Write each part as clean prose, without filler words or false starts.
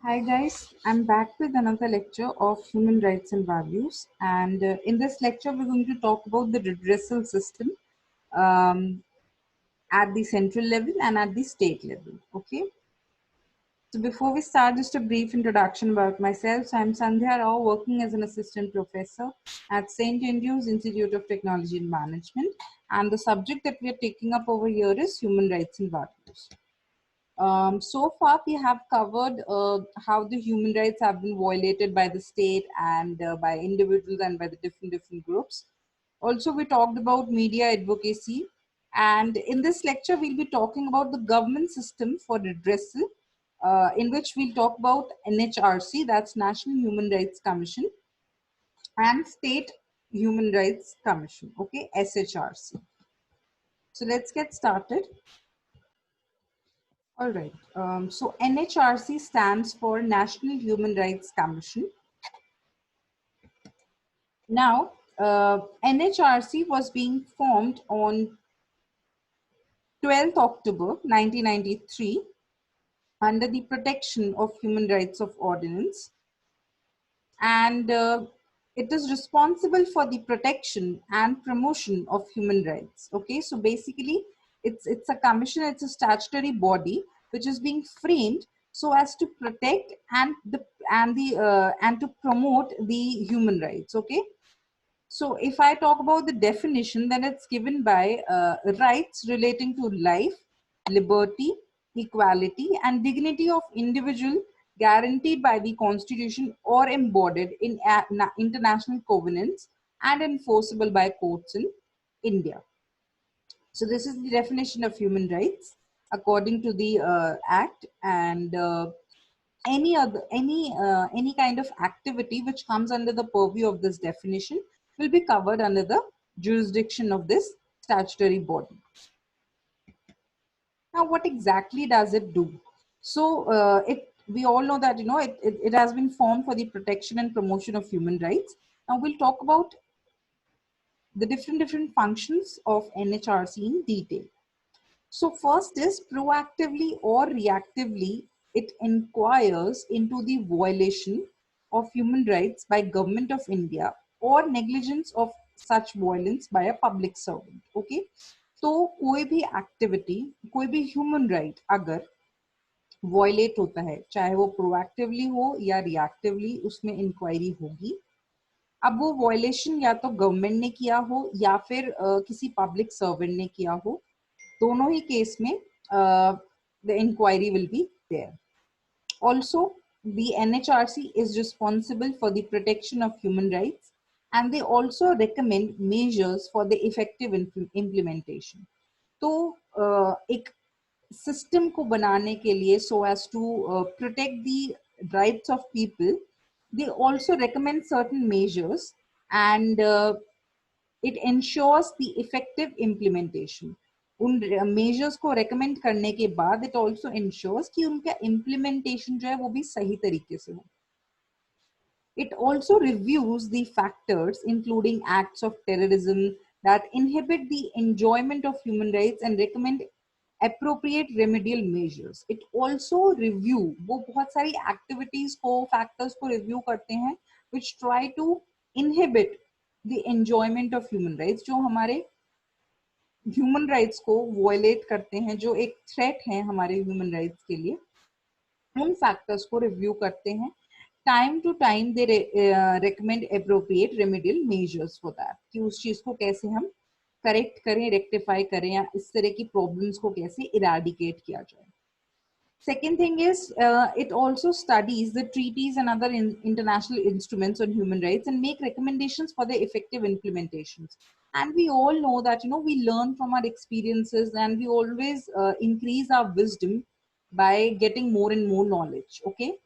Hi guys, I'm back with another lecture of human rights and values. And in this lecture, we're going to talk about the redressal system um, at the central level and at the state level. Okay. So before we start, just a brief introduction about myself. So I'm Sandhya Rao, working as an assistant professor at St. Andrews Institute of Technology and Management. And the subject that we are taking up over here is human rights and values. So far, we have covered how the human rights have been violated by the state and by individuals and by the different groups. Also, we talked about media advocacy, and in this lecture, we'll be talking about the government system for redressal, in which we'll talk about NHRC, that's National Human Rights Commission, and State Human Rights Commission, okay, SHRC. So let's get started. All right. So NHRC stands for National Human Rights Commission. Now, NHRC was being formed on 12th October 1993 under the Protection of Human Rights of Ordinance, and it is responsible for the protection and promotion of human rights. Okay, so basically, it's a commission, it's a statutory body which is being framed so as to protect and to promote the human rights. Okay, so if I talk about the definition, then it's given by rights relating to life, liberty, equality, and dignity of individual guaranteed by the Constitution or embodied in international covenants and enforceable by courts in India. So this is the definition of human rights according to the Act, and any kind of activity which comes under the purview of this definition will be covered under the jurisdiction of this statutory body. Now, what exactly does it do? So, it we all know that it has been formed for the protection and promotion of human rights. Now, we'll talk about the different functions of NHRC in detail. So first is proactively or reactively, it inquires into the violation of human rights by Government of India or negligence of such violence by a public servant. Okay, तो कोई भी activity, कोई भी human right अगर violet होता है, चाहे वो प्रोएक्टिवली हो या रिएक्टिवली, उसमें इंक्वायरी होगी. अब वो वॉयलेशन या तो गवर्नमेंट ने किया हो या फिर किसी पब्लिक सर्वेंट ने किया हो, दोनों ही केस में the inquiry will be there. Also, the NHRC is responsible for the protection of human rights, and they also recommend measures for the effective implementation. तो एक सिस्टम को बनाने के लिए, so as to protect the rights of people, they also recommend certain measures, and it ensures the effective implementation. उन measures को recommend करने के बाद इट ऑल्सो इंश्योर्स कि उनका इम्प्लीमेंटेशन जो है वो भी सही तरीके से हो. It also reviews the factors, including acts of terrorism, that inhibit the enjoyment of human rights and recommend appropriate remedial measures. It also review, वो बहुत सारी activities को, factors को review करते हैं, which try to inhibit the enjoyment of human rights, जो हमारे human rights को वॉयलेट करते हैं, जो एक थ्रेट है हमारे ह्यूमन राइट्स के लिए, उन फैक्टर्स को रिव्यू करते हैं. Time to time they recommend appropriate remedial measures for that, कि उस चीज को कैसे हम करेक्ट करें, रेक्टिफाई करें, या इस तरह की प्रॉब्लम्स को कैसे इराडिकेट किया जाए. Second thing is, it also studies the treaties and other international instruments on human rights and make recommendations for their effective implementations. And we all know that we learn from our experiences, and we always increase our wisdom by getting more and more knowledge. Okay,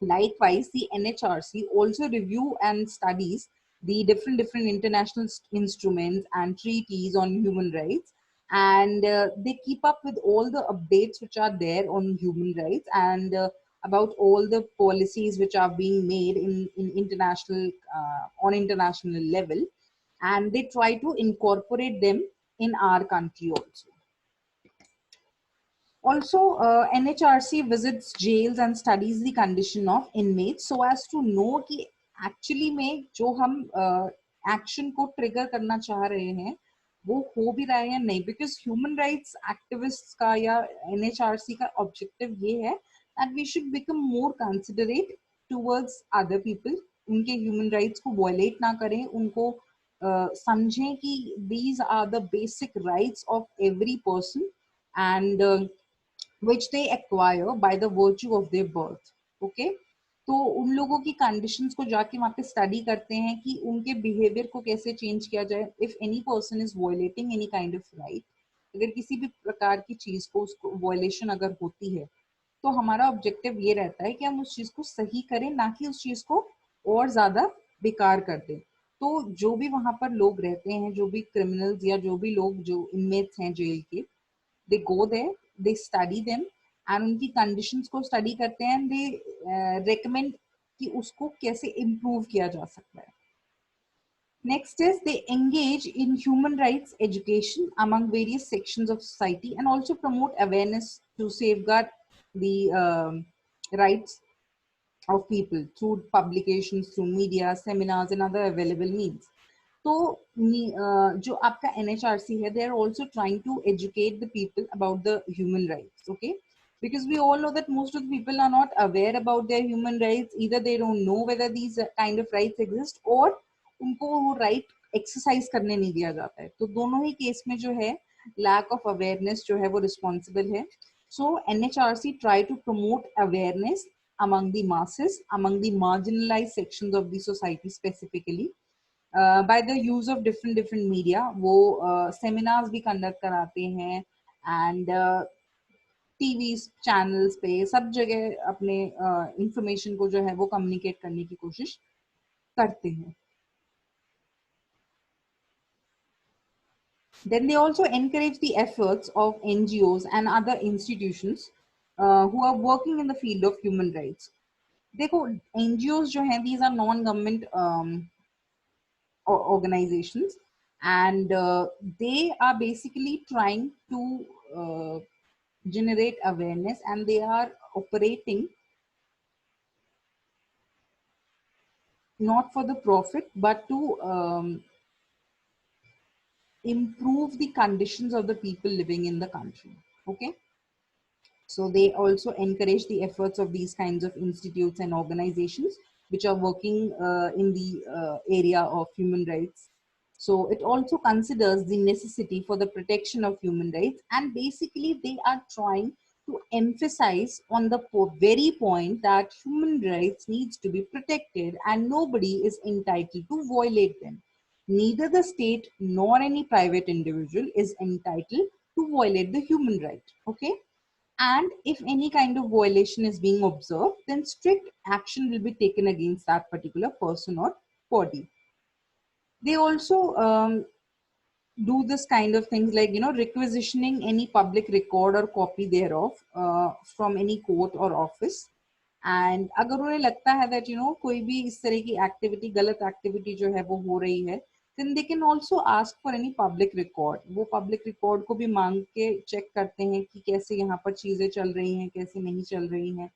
likewise, the NHRC also review and studies the different international instruments and treaties on human rights, and they keep up with all the updates which are there on human rights, and about all the policies which are being made in international on international level, and they try to incorporate them in our country also. Also, NHRC visits jails and studies the condition of inmates so as to know कि actually में जो हम action को trigger करना चाह रहे हैं वो हो भी रहा है या नहीं, because human rights activists का या NHRC का objective ये है that we should become more considerate towards other people, उनके human rights को violate ना करें, उनको समझें कि these are the basic rights of every person and which they acquire by the virtue of their birth. Okay, तो उन लोगों की कंडीशंस को जाके वहाँ पे स्टडी करते हैं कि उनके बिहेवियर को कैसे चेंज किया जाए if any person is violating any kind of right. अगर किसी भी प्रकार की चीज को उसको वायलेशन अगर होती है तो हमारा ऑब्जेक्टिव ये रहता है कि हम उस चीज को सही करें, ना कि उस चीज को और ज्यादा बेकार कर दें। तो जो भी वहां पर लोग रहते हैं, जो भी क्रिमिनल्स या जो भी लोग जो इनमेट्स हैं जेल के, they go there, they study them and उनकी conditions को study करते हैं and they recommend कि उसको कैसे improve किया जा सकता है। Next is they engage in human rights education among various sections of society and also promote awareness to safeguard the rights of people through publications, through media, seminars and other available means. तो जो आपका NHRC है, they are also trying to educate the people about the human rights, okay? Because we all know that most of the people are not aware about their human rights. Either they don't know whether these kind of rights exist or उनको वो right exercise करने नहीं दिया जाता है। तो दोनों ही case में जो है lack of awareness जो है वो responsible है। So NHRC try to promote awareness among the masses, among the marginalized sections of the society specifically. By the use of different media, वो seminars भी conduct कराते हैं and टीवी चैनल्स पे सब जगह अपने इंफॉर्मेशन को जो है वो कम्युनिकेट करने की कोशिश करते हैं। Then they also encourage the efforts of NGOs and other institutions who are working in the field of human rights. देखो NGOs जो हैं, these are non-government organizations and they are basically trying to generate awareness and they are operating not for the profit but to improve the conditions of the people living in the country. Okay, so they also encourage the efforts of these kinds of institutes and organizations which are working in the area of human rights. So it also considers the necessity for the protection of human rights and basically they are trying to emphasize on the very point that human rights needs to be protected and nobody is entitled to violate them. Neither the state nor any private individual is entitled to violate the human right. Okay, and if any kind of violation is being observed, then strict action will be taken against that particular person or body. They also do this kind of things like, you know, requisitioning any public record or copy thereof from any court or office. And अगर उन्हें लगता है that, you know, कोई भी इस तरह की activity, गलत activity जो है वो हो रही है, then they can also ask for any public record. वो public record को भी मांग के check करते हैं कि कैसे यहाँ पर चीजें चल रही हैं, कैसे नहीं चल रही हैं.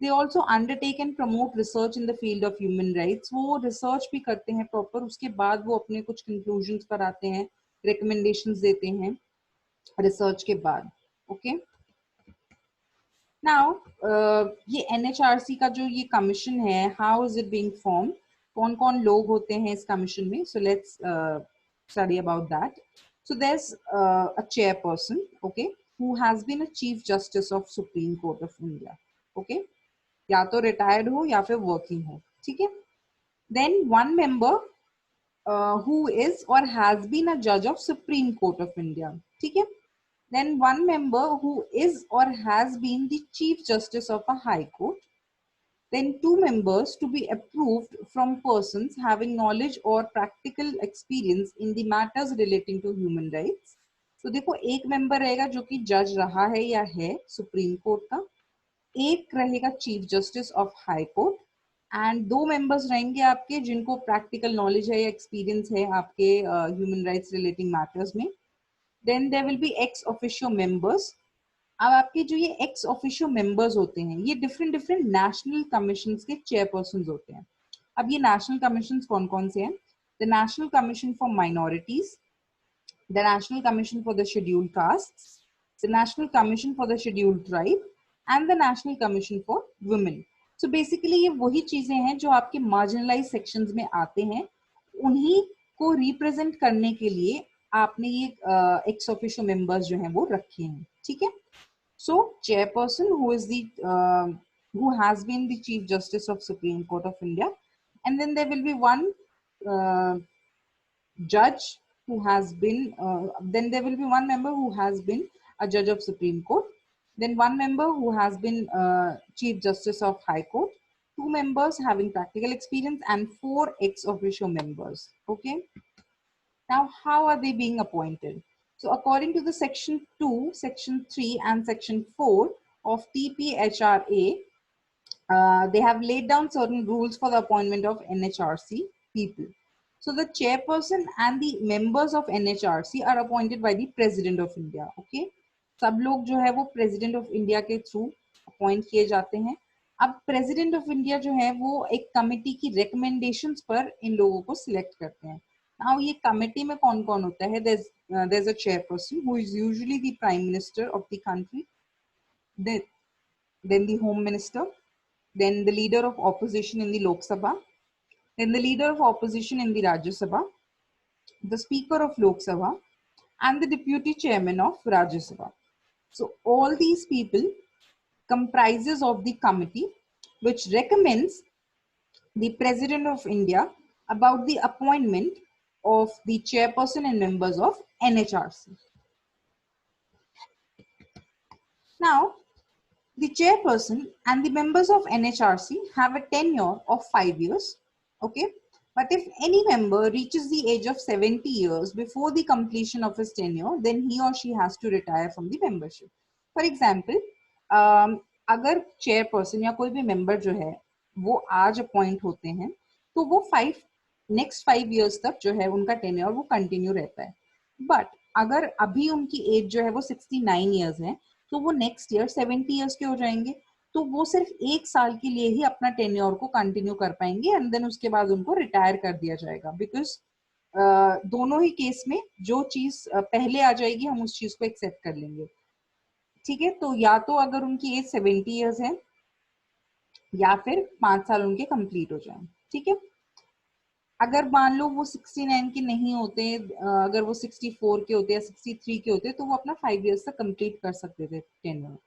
They also undertake and promote research in the field of human rights. वो research भी करते हैं proper, उसके बाद वो अपने कुछ conclusions पर आते हैं, recommendations देते हैं research के बाद. Okay. Now, ये NHRC का जो ये commission है, how is it being formed? कौन-कौन लोग होते हैं इस commission में? So let's study about that. So there's a chairperson, okay, who has been a Chief Justice of Supreme Court of India, okay, या तो retired हो या फिर working हो, ठीक है? Then one member who is or has been a judge of Supreme Court of India, ठीक है? Then one member who is or has been the Chief Justice of a High Court. Then two members to be approved from persons having knowledge or practical experience in the matters relating to human rights. तो देखो एक member रहेगा जो कि जज रहा है या है सुप्रीम कोर्ट का, एक रहेगा chief justice of high court and दो मेंबर्स रहेंगे आपके जिनको प्रैक्टिकल नॉलेज है या एक्सपीरियंस है आपके ह्यूमन राइट्स रिलेटिंग मैटर्स में. Then there will be ex officio members अब आपके जो ये एक्स ऑफिशियो मेंबर्स होते हैं, ये डिफरेंट डिफरेंट नेशनल कमीशन के चेयरपर्सन होते हैं। अब ये नेशनल कमीशन कौन कौन से हैं? The national commission for minorities, the National Commission for the Scheduled Castes, the National Commission for the Scheduled Tribe, and the National Commission for Women. So basically ये वही चीजें हैं जो आपके marginalized sections में आते हैं, उन्हीं को represent करने के लिए आपने ये ex officio members जो हैं वो रखे हैं, ठीक है? So chairperson who has been the Chief Justice of Supreme Court of India, and then there will be one uh, judge who has been, then there will be one member who has been a judge of Supreme Court, then one member who has been Chief Justice of High Court, two members having practical experience, and four ex officio members. Okay. Now, how are they being appointed? So, according to the Section 2, Section 3, and Section 4 of TPHRA, they have laid down certain rules for the appointment of NHRC people. So the chairperson and the members of NHRC are appointed by the President of India. Okay, सब लोग जो है वो President of India के through appoint किए जाते हैं. अब President of India जो है वो एक committee की recommendations पर इन लोगों को select करते हैं. Now ये committee में कौन कौन होता है? There's a chairperson who is usually the Prime Minister of the country, then the Home Minister, then the leader of opposition in the Lok Sabha, then the leader of opposition in the Rajya Sabha, the speaker of Lok Sabha, and the deputy chairman of Rajya Sabha. So all these people comprises of the committee which recommends the President of India about the appointment of the chairperson and members of NHRC. Now, the chairperson and the members of NHRC have a tenure of 5 years. Okay. But if any member reaches the age of 70 years before the completion of his tenure, then he or she has to retire from the membership. For example, अगर chairperson या कोई भी member जो है वो आज appoint होते हैं, तो वो next 5 years तक जो है उनका tenure वो continue रहता है. But अगर अभी उनकी age जो है वो 69 years है, तो वो नेक्स्ट ईयर 70 इयर्स के हो जाएंगे, तो वो सिर्फ 1 साल के लिए ही अपना टेन्योर को कंटिन्यू कर पाएंगे एंड देन उसके बाद उनको रिटायर कर दिया जाएगा. बिकॉज दोनों ही केस में जो चीज पहले आ जाएगी हम उस चीज को एक्सेप्ट कर लेंगे. ठीक है, तो या तो अगर उनकी एज 70 इयर्स है या फिर 5 साल उनके कंप्लीट हो जाए. ठीक है, अगर मान लो वो 69 के नहीं होते, अगर वो 64 के होते या 63 के होते तो वो अपना 5 इयर्स तक कंप्लीट कर सकते थे tenure.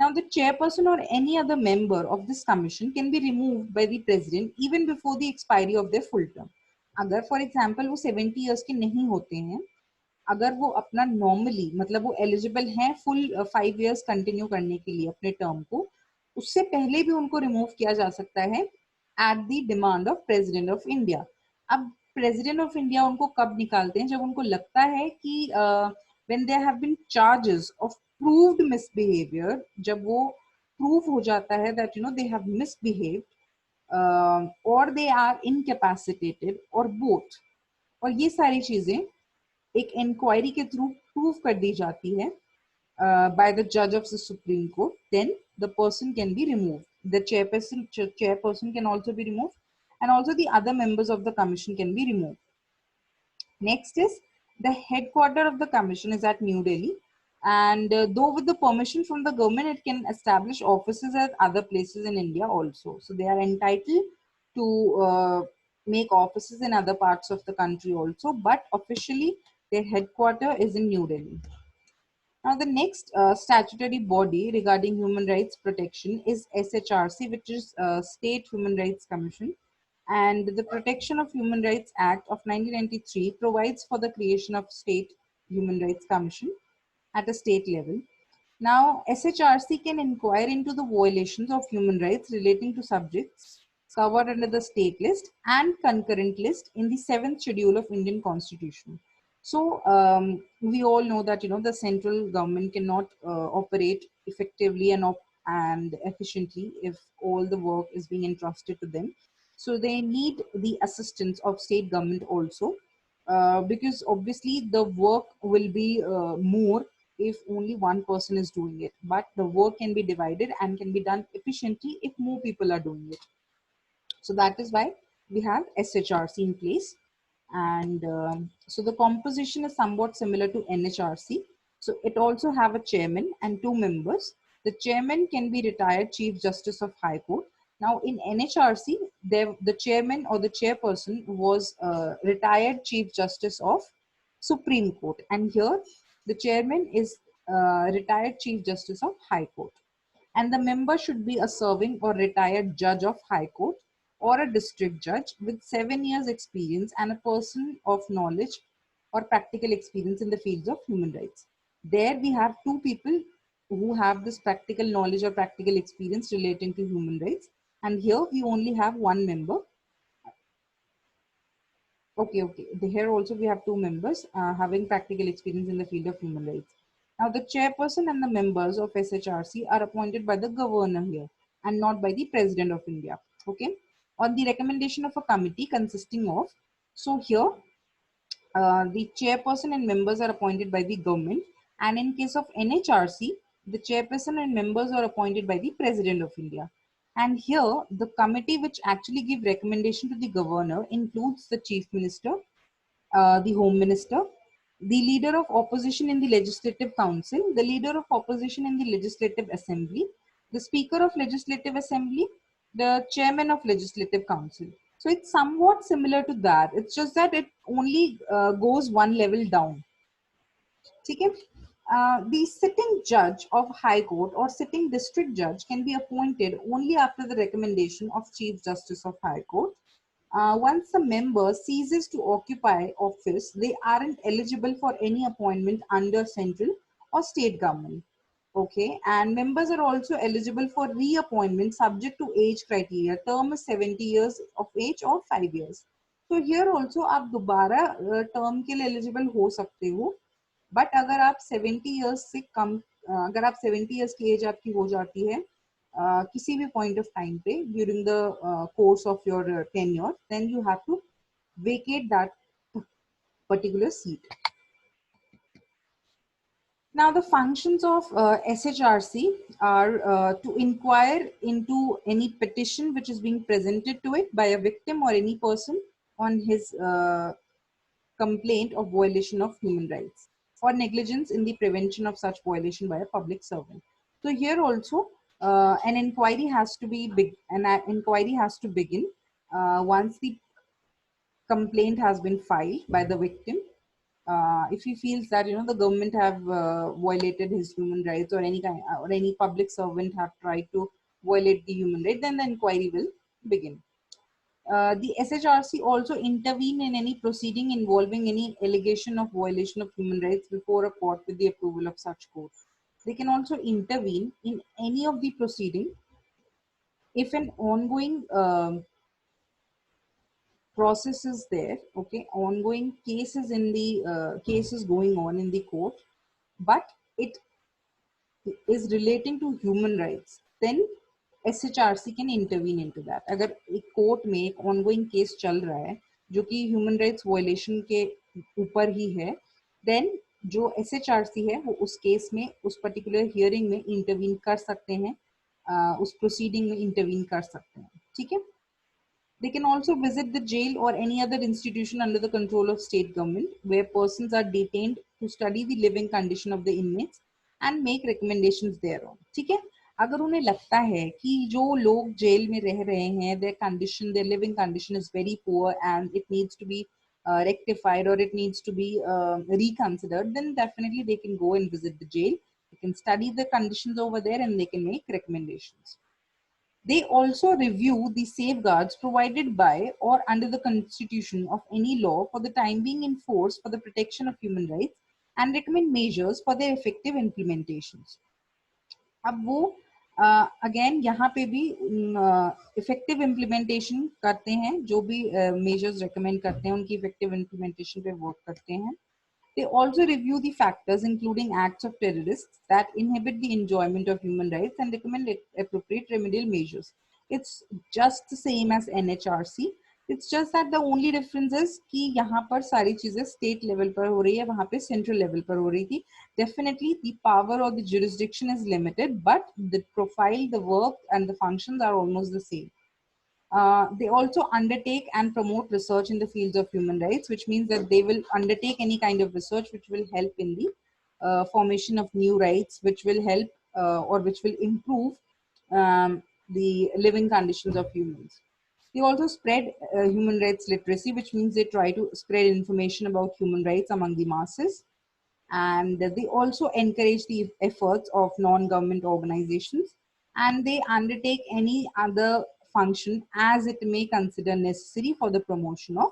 Now, the chairperson or any other member of this commission can be removed by the president even before the expiry of their full term. अगर for example वो 70 years के नहीं होते हैं, अगर वो अपना normally मतलब वो eligible हैं full 5 years continue करने के लिए अपने term को, उससे पहले भी उनको remove किया जा सकता है at the demand of President of India. अब President of India उनको कब निकालते हैं? जब उनको लगता है कि when there have been charges of proved misbehavior, जब वो prove हो जाता है that they have misbehaved or they are incapacitated or both, और ये सारी चीजें एक इंक्वायरी के थ्रू प्रूव कर दी जाती है by the judge of the Supreme Court, then the person can be removed. The chairperson can also be removed, and also the other members of the commission can be removed. Next is the headquarter of the commission is at New Delhi, and though with the permission from the government, it can establish offices at other places in India also. So they are entitled to make offices in other parts of the country also, but officially their headquarter is in New Delhi. Now, the next statutory body regarding human rights protection is SHRC, which is State Human Rights Commission. And the Protection of Human Rights Act of 1993 provides for the creation of State Human Rights Commission at a state level. Now, SHRC can inquire into the violations of human rights relating to subjects covered under the state list and concurrent list in the 7th schedule of Indian Constitution. So we all know that the central government cannot operate effectively and efficiently if all the work is being entrusted to them. So they need the assistance of state government also, because obviously the work will be more if only one person is doing it, but the work can be divided and can be done efficiently if more people are doing it. So that is why we have SHRC in place. And so the composition is somewhat similar to NHRC. So it also have a chairman and two members. The chairman can be retired Chief Justice of High Court. Now in NHRC, the chairman or the chairperson was retired Chief Justice of Supreme Court. And here the chairman is retired Chief Justice of High Court. And the member should be a serving or retired judge of High Court or a district judge with 7 years experience and a person of knowledge or practical experience in the fields of human rights. There we have two people who have this practical knowledge or practical experience relating to human rights. And here we only have one member. Okay. Here also we have two members having practical experience in the field of human rights. Now the chairperson and the members of SHRC are appointed by the governor here and not by the president of India. Okay. On the recommendation of a committee consisting of, so here the chairperson and members are appointed by the government, and in case of NHRC, the chairperson and members are appointed by the president of India. And here the committee which actually give recommendation to the governor includes the chief minister, the home minister, the leader of opposition in the legislative council, the leader of opposition in the legislative assembly, the speaker of legislative assembly, the chairman of legislative council. So it's somewhat similar to that. It's just that it only goes one level down. Okay? The sitting judge of High Court or sitting district judge can be appointed only after the recommendation of Chief Justice of High Court. Once a member ceases to occupy office, they aren't eligible for any appointment under central or state government. Okay, and members are also eligible for reappointment subject to age criteria. Term is 70 years of age or 5 years. So here also आप दोबारा term के लिए eligible हो सकते हो, but अगर आप 70 years से कम, अगर आप 70 years की age आपकी हो जाती है किसी भी point of time पे during the course of your tenure, then you have to vacate that particular seat. Now, the functions of SHRC are to inquire into any petition which is being presented to it by a victim or any person on his complaint of violation of human rights or negligence in the prevention of such violation by a public servant. So here also an inquiry has to be begin once the complaint has been filed by the victim. If he feels that the government have violated his human rights, or any public servant have tried to violate the human right, then the inquiry will begin. The SHRC also intervene in any proceeding involving any allegation of violation of human rights before a court with the approval of such court. They can also intervene in any of the proceeding if an ongoing process is there, okay, ongoing cases in the cases going on in the court, but it is relating to human rights, then SHRC can intervene into that. अगर एक court में एक ongoing case चल रहा है जो कि human rights violation के ऊपर ही है, then जो SHRC है वो उस केस में उस particular hearing में intervene कर सकते हैं, उस proceeding में intervene कर सकते हैं, ठीक है? They can also visit the jail or any other institution under the control of state government where persons are detained to study the living condition of the inmates and make recommendations thereon. ठीक है? अगर उन्हें लगता है कि जो लोग jail में रह रहे हैं, their living condition is very poor and it needs to be rectified or it needs to be reconsidered, then definitely they can go and visit the jail. They can study the conditions over there and they can make recommendations. They also review the safeguards provided by or under the constitution of any law for the time being in force for the protection of human rights and recommend measures for their effective implementations. अब वो again यहाँ पे भी effective implementation करते हैं, जो भी measures recommend करते हैं उनकी इफेक्टिव इम्प्लीमेंटेशन पे वर्क करते हैं. They also review the factors including acts of terrorists that inhibit the enjoyment of human rights and recommend appropriate remedial measures. It's just the same as NHRC. It's just that the only difference is कि यहाँ पर सारी चीजें state level पर हो रही है, वहां पे सेंट्रल लेवल पर हो रही थी. Definitely the power or the jurisdiction is limited, but the profile, the work and the functions are almost the same. They also undertake and promote research in the fields of human rights, which means that they will undertake any kind of research which will help in the formation of new rights, which will help or which will improve the living conditions of humans. They also spread human rights literacy, which means they try to spread information about human rights among the masses. And they also encourage the efforts of non-government organizations, and they undertake any other function as it may consider necessary for the promotion of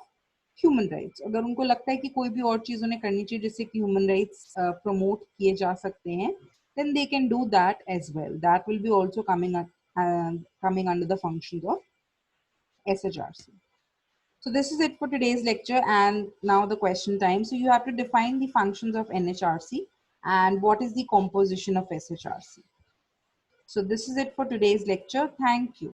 human rights. अगर उनको लगता है कि कोई भी और चीज उन्हें करनी चाहिए जिससे कि human rights promote किए जा सकते हैं, then they can do that as well. That will be also coming under the functions of SHRC. So this is it for today's lecture, and now the question time. So you have to define the functions of NHRC and what is the composition of SHRC. So this is it for today's lecture. Thank you.